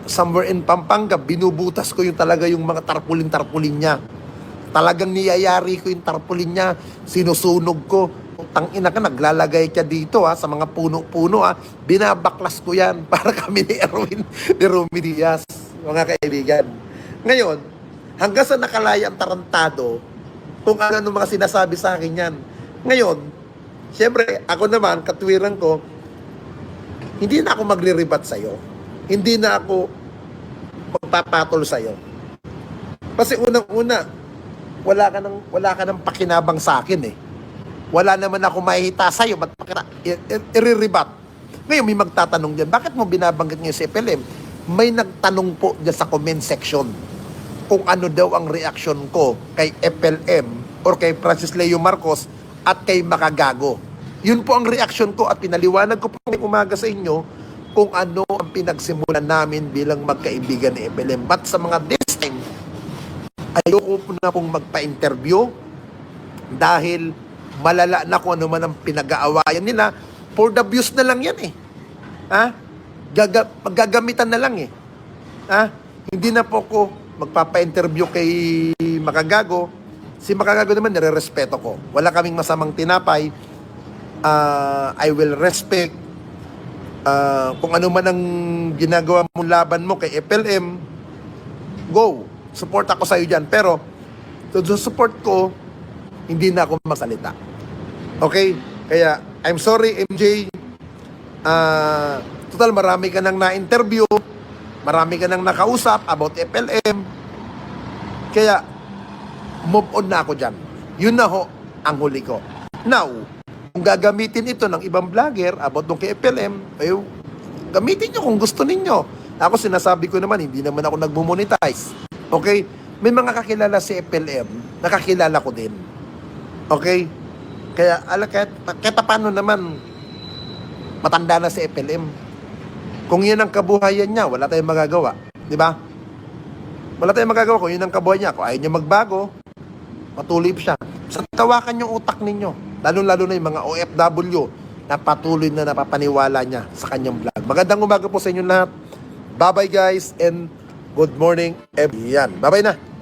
somewhere in Pampanga, binubutas ko yung talaga yung mga tarpulin-tarpulin niya. Talagang niyayari ko yung tarpulin niya, sinusunog ko. Tangina ka, naglalagay ka dito sa mga puno-puno binabaklas ko yan para kami ni Erwin, ni Romy Diaz, mga kaibigan. Ngayon, hanggang sa nakalaya ang tarantado, kung ano mga sinasabi sa akin yan. Ngayon, siyempre, ako naman, katwiran ko, hindi na ako magre-rebat sa'yo. Hindi na ako magpapatol sa'yo. Kasi unang-una, wala ka ng pakinabang sa akin Wala naman ako mahihita sa'yo, ba't i-rebat? Ngayon may magtatanong dyan, bakit mo binabanggit niyo si FLM? May nagtanong po dyan sa comment section kung ano daw ang reaction ko kay FLM or kay Francis Leo Marcos at kay Makagago. Yun po ang reaction ko at pinaliwanag ko po ngayong umaga sa inyo kung ano ang pinagsimulan namin bilang magkaibigan ni FLM. But sa mga this time, ayoko po na pong magpa-interview dahil malala na kung ano man ang pinag-aawayan nila. For the views na lang yan Magagamitan na lang Hindi na po ko magpapa-interview kay Makagago. Si Makagago naman, nire-respeto ko. Wala kaming masamang tinapay. I will respect kung ano man ang ginagawa mong laban mo kay FLM. Go! Support ako sa'yo dyan. Pero, to support ko, hindi na ako magsalita. Okay? Kaya, I'm sorry, MJ. Total, marami ka nang na-interview. Marami ka nang nakausap about FLM. Kaya, move on na ako dyan. Yun na ho ang huli ko. Now, kung gagamitin ito ng ibang vlogger about nung kay FLM, gamitin nyo kung gusto ninyo. Ako sinasabi ko naman, hindi naman ako nagmo-monetize. Okay? May mga kakilala si FLM, nakakilala ko din. Okay? Kaya, kahit paano naman, matanda na si FLM. Kung yan ang kabuhayan niya, wala tayong magagawa. Di ba? Wala tayong magagawa kung yun ang kabuhayan niya. Kung ayaw niya magbago, patuloy siya. Sa tawakan yung utak ninyo. Lalo-lalo na yung mga OFW na patuloy na napapaniwala niya sa kanyang vlog. Magandang umaga po sa inyo lahat. Bye-bye guys and good morning. Yan. Bye-bye na.